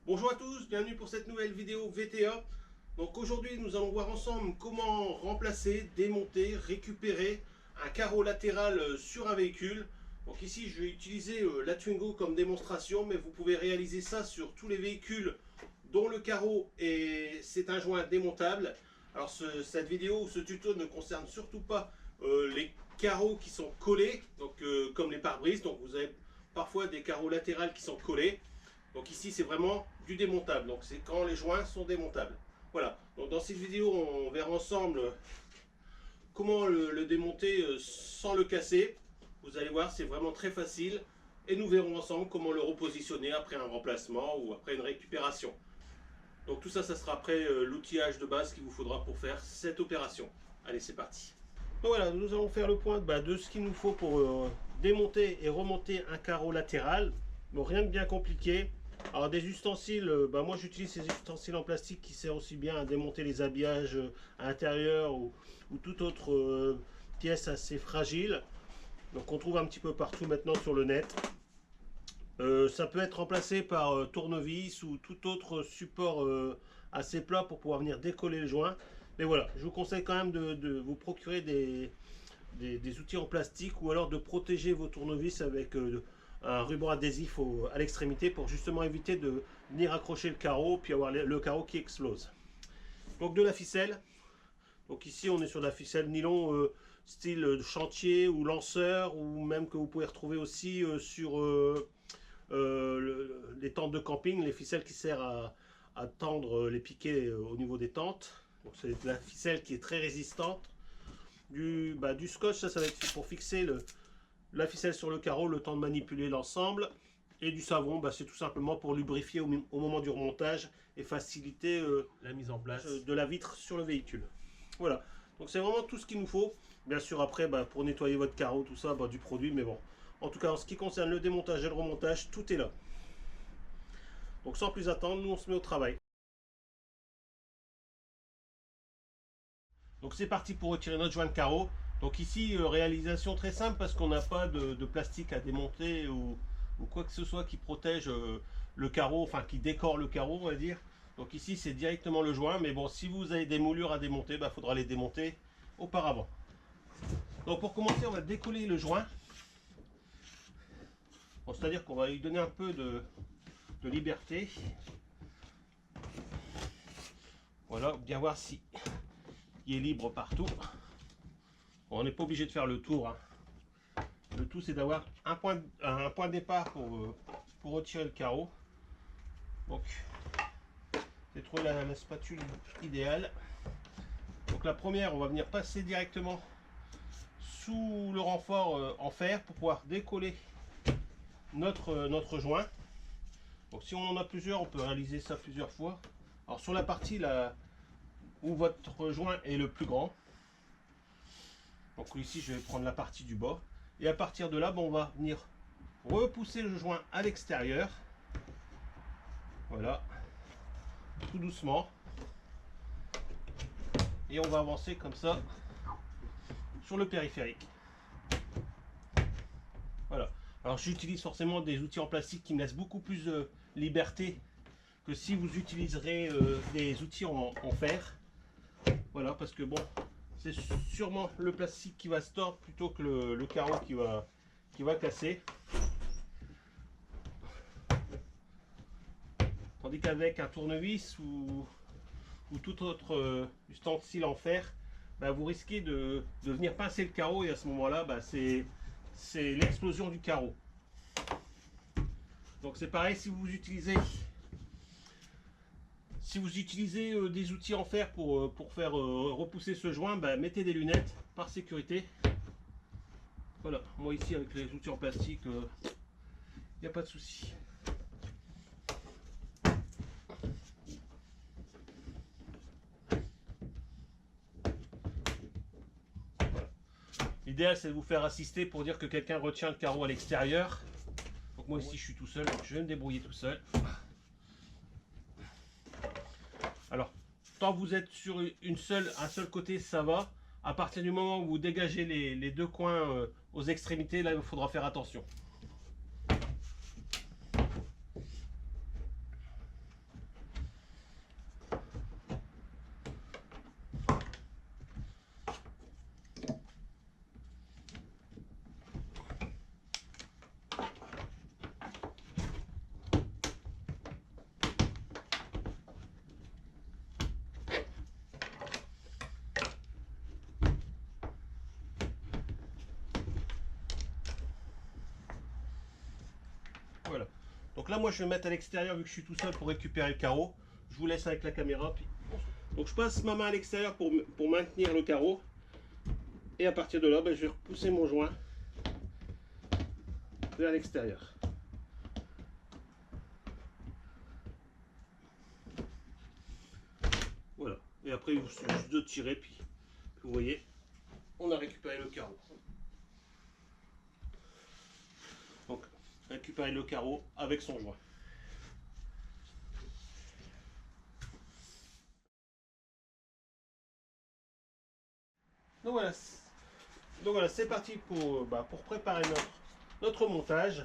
Bonjour à tous, bienvenue pour cette nouvelle vidéo VTA. Donc aujourd'hui nous allons voir ensemble comment remplacer, démonter, récupérer un carreau latéral sur un véhicule. Donc ici je vais utiliser la Twingo comme démonstration, mais vous pouvez réaliser ça sur tous les véhicules dont le carreau c'est un joint démontable. Alors cette vidéo ou ce tuto ne concerne surtout pas les carreaux qui sont collés, donc comme les pare-brises. Donc vous avez parfois des carreaux latéraux qui sont collés. Donc ici c'est vraiment du démontable, donc c'est quand les joints sont démontables. Voilà, donc dans cette vidéo on verra ensemble comment le démonter sans le casser. Vous allez voir, c'est vraiment très facile. Et nous verrons ensemble comment le repositionner après un remplacement ou après une récupération. Donc tout ça, ça sera après l'outillage de base qu'il vous faudra pour faire cette opération. Allez, c'est parti. Donc voilà, nous allons faire le point de ce qu'il nous faut pour démonter et remonter un carreau latéral. Bon, rien de bien compliqué. Alors des ustensiles, moi j'utilise ces ustensiles en plastique qui servent aussi bien à démonter les habillages à l'intérieur ou toute autre pièce assez fragile. Donc on trouve un petit peu partout maintenant sur le net. Ça peut être remplacé par tournevis ou tout autre support assez plat pour pouvoir venir décoller le joint. Mais voilà, je vous conseille quand même de vous procurer des outils en plastique ou alors de protéger vos tournevis avec un ruban adhésif à l'extrémité pour justement éviter de venir accrocher le carreau puis avoir le carreau qui explose. Donc de la ficelle. Donc ici on est sur de la ficelle nylon style chantier ou lanceur ou même que vous pouvez retrouver aussi sur les tentes de camping, les ficelles qui servent à tendre les piquets au niveau des tentes. Donc c'est de la ficelle qui est très résistante. Du scotch, ça va être pour fixer la ficelle sur le carreau, le temps de manipuler l'ensemble. Et du savon, c'est tout simplement pour lubrifier au moment du remontage et faciliter la mise en place de la vitre sur le véhicule. Voilà, donc c'est vraiment tout ce qu'il nous faut. Bien sûr après, pour nettoyer votre carreau, tout ça, du produit, mais bon. En tout cas, en ce qui concerne le démontage et le remontage, tout est là. Donc sans plus attendre, nous on se met au travail. Donc c'est parti pour retirer notre joint de carreau. Donc ici, réalisation très simple parce qu'on n'a pas de plastique à démonter ou quoi que ce soit qui protège le carreau, enfin qui décore le carreau, on va dire. Donc ici, c'est directement le joint. Mais bon, si vous avez des moulures à démonter, il faudra les démonter auparavant. Donc pour commencer, on va décoller le joint. Bon, c'est-à-dire qu'on va lui donner un peu de liberté. Voilà, bien voir si il est libre partout. Bon, on n'est pas obligé de faire le tour. Hein. Le tout, c'est d'avoir un point de départ pour retirer le carreau. Donc, c'est trouver la spatule idéale. Donc la première, on va venir passer directement sous le renfort en fer pour pouvoir décoller notre joint. Donc si on en a plusieurs, on peut réaliser ça plusieurs fois. Alors sur la partie là où votre joint est le plus grand, donc ici je vais prendre la partie du bas, et à partir de là, on va venir repousser le joint à l'extérieur. Voilà, tout doucement. Et on va avancer comme ça sur le périphérique. Voilà. Alors j'utilise forcément des outils en plastique qui me laissent beaucoup plus de liberté que si vous utiliserez des outils en fer. Voilà, parce que bon, c'est sûrement le plastique qui va se tordre plutôt que le carreau qui va casser. Tandis qu'avec un tournevis ou tout autre ustensile en fer, vous risquez de venir pincer le carreau et à ce moment-là, c'est l'explosion du carreau. Donc c'est pareil si vous utilisez des outils en fer pour faire repousser ce joint, mettez des lunettes par sécurité. Voilà, moi ici avec les outils en plastique, il n'y a pas de souci. L'idéal c'est de vous faire assister pour dire que quelqu'un retient le carreau à l'extérieur. Donc moi ici je suis tout seul, donc je vais me débrouiller tout seul. Alors, tant que vous êtes sur un seul côté, ça va. À partir du moment où vous dégagez les deux coins aux extrémités, là il faudra faire attention. là moi je vais mettre à l'extérieur vu que je suis tout seul pour récupérer le carreau. Je vous laisse avec la caméra. Puis... Donc je passe ma main à l'extérieur pour maintenir le carreau. Et à partir de là, ben, je vais repousser mon joint vers l'extérieur. Voilà. Et après, il suffit juste de tirer, puis vous voyez, on a récupéré le carreau. Donc, récupérer le carreau avec son joint. Donc voilà, c'est parti pour préparer notre montage.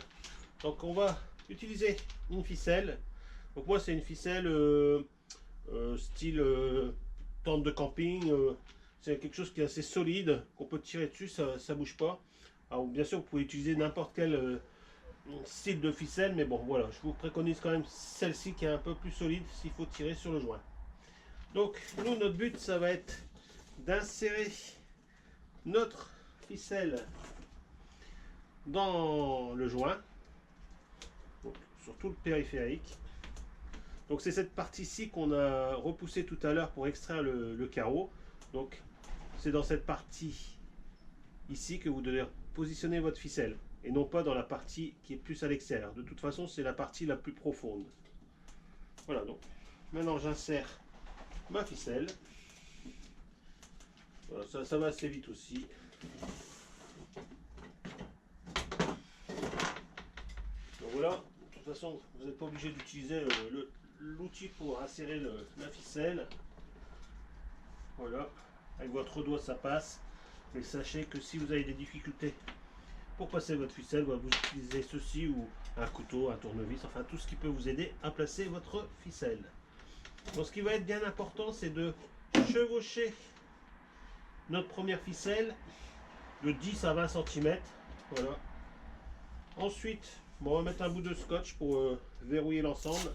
Donc on va utiliser une ficelle. Donc moi c'est une ficelle style tente de camping. C'est quelque chose qui est assez solide, qu'on peut tirer dessus, ça ne bouge pas. Alors bien sûr vous pouvez utiliser n'importe quel style de ficelle, mais bon voilà, je vous préconise quand même celle-ci qui est un peu plus solide s'il faut tirer sur le joint. Donc nous notre but ça va être d'insérer notre ficelle dans le joint, donc, sur tout le périphérique. Donc c'est cette partie-ci qu'on a repoussée tout à l'heure pour extraire le carreau. Donc c'est dans cette partie ici que vous devez positionner votre ficelle et non pas dans la partie qui est plus à l'extérieur. De toute façon c'est la partie la plus profonde. Voilà, donc maintenant j'insère ma ficelle. Voilà, ça va assez vite aussi. Donc voilà, de toute façon, vous n'êtes pas obligé d'utiliser l'outil pour insérer la ficelle. Voilà, avec votre doigt ça passe. Mais sachez que si vous avez des difficultés pour passer votre ficelle, vous utilisez ceci ou un couteau, un tournevis, enfin tout ce qui peut vous aider à placer votre ficelle. Donc ce qui va être bien important, c'est de chevaucher notre première ficelle de 10 à 20 cm. Voilà. Ensuite, bon, on va mettre un bout de scotch pour verrouiller l'ensemble,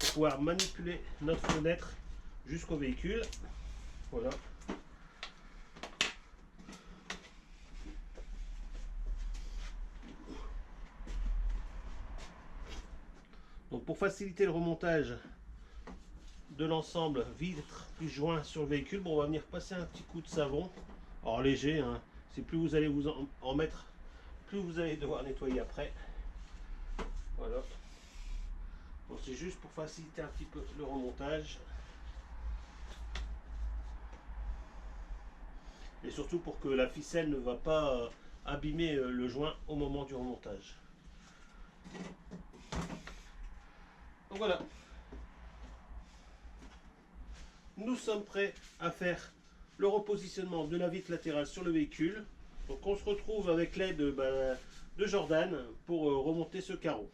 pour pouvoir manipuler notre fenêtre jusqu'au véhicule. Voilà. Donc pour faciliter le remontage de l'ensemble vitre plus joint sur le véhicule, bon, on va venir passer un petit coup de savon. Alors léger, hein. C'est plus vous allez vous en mettre, plus vous allez devoir nettoyer après. Voilà. Bon, c'est juste pour faciliter un petit peu le remontage. Et surtout pour que la ficelle ne va pas abîmer le joint au moment du remontage. Donc voilà. Nous sommes prêts à faire le repositionnement de la vitre latérale sur le véhicule. Donc on se retrouve avec l'aide de Jordan pour remonter ce carreau.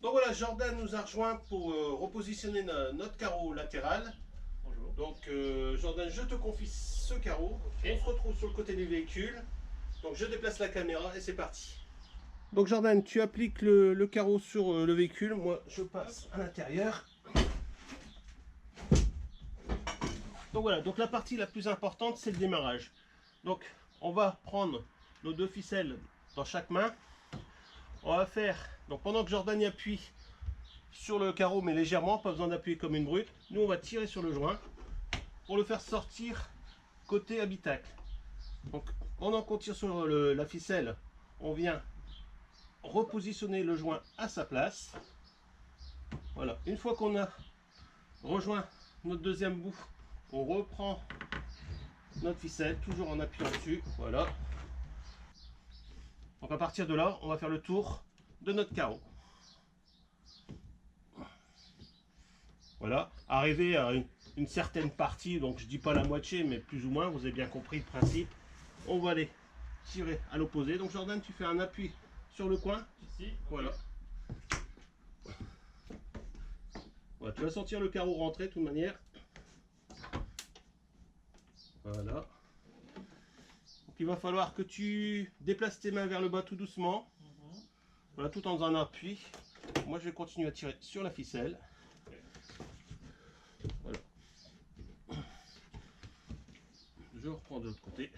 Donc voilà, Jordan nous a rejoint pour repositionner notre carreau latéral. Bonjour. Donc Jordan, je te confie ce carreau. Okay. On se retrouve sur le côté du véhicule. Donc je déplace la caméra et c'est parti. Donc Jordan, tu appliques le carreau sur le véhicule. Moi, je passe à l'intérieur. Donc voilà, donc la partie la plus importante, c'est le démarrage. Donc on va prendre nos deux ficelles dans chaque main. On va faire, donc pendant que Jordan y appuie sur le carreau, mais légèrement, pas besoin d'appuyer comme une brute, nous on va tirer sur le joint pour le faire sortir côté habitacle. Donc pendant qu'on tire sur la ficelle, on vient repositionner le joint à sa place. Voilà, une fois qu'on a rejoint notre deuxième bout, on reprend notre ficelle, toujours en appuyant dessus, voilà. Donc à partir de là, on va faire le tour de notre carreau. Voilà, arrivé à une certaine partie, donc je dis pas la moitié, mais plus ou moins, vous avez bien compris le principe. On va aller tirer à l'opposé. Donc Jordan, tu fais un appui sur le coin. Ici, voilà. Voilà, tu vas sentir le carreau rentrer de toute manière. Voilà. Donc il va falloir que tu déplaces tes mains vers le bas tout doucement. Voilà, tout en faisant un appui. Moi, je vais continuer à tirer sur la ficelle. Voilà. Je reprends de l'autre côté.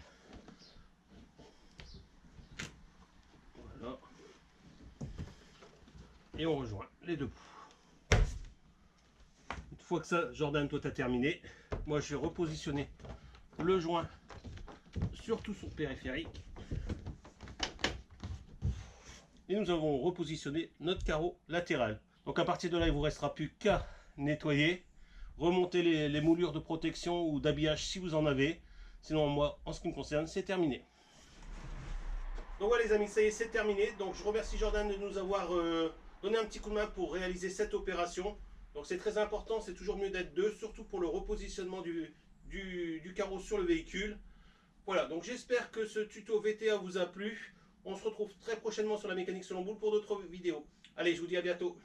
Voilà. et on rejoint les deux bouts. Une fois que ça, Jordan, toi tu as terminé, moi je vais repositionner le joint sur tout son périphérique. Et nous avons repositionné notre carreau latéral. Donc à partir de là, il ne vous restera plus qu'à nettoyer, remonter les moulures de protection ou d'habillage si vous en avez. Sinon, moi, en ce qui me concerne, c'est terminé. Donc voilà les amis, ça y est, c'est terminé. Donc je remercie Jordan de nous avoir donné un petit coup de main pour réaliser cette opération. Donc c'est très important, c'est toujours mieux d'être deux, surtout pour le repositionnement du carreau sur le véhicule. Voilà, donc j'espère que ce tuto VTA vous a plu. On se retrouve très prochainement sur la mécanique selon boule pour d'autres vidéos. Allez, je vous dis à bientôt.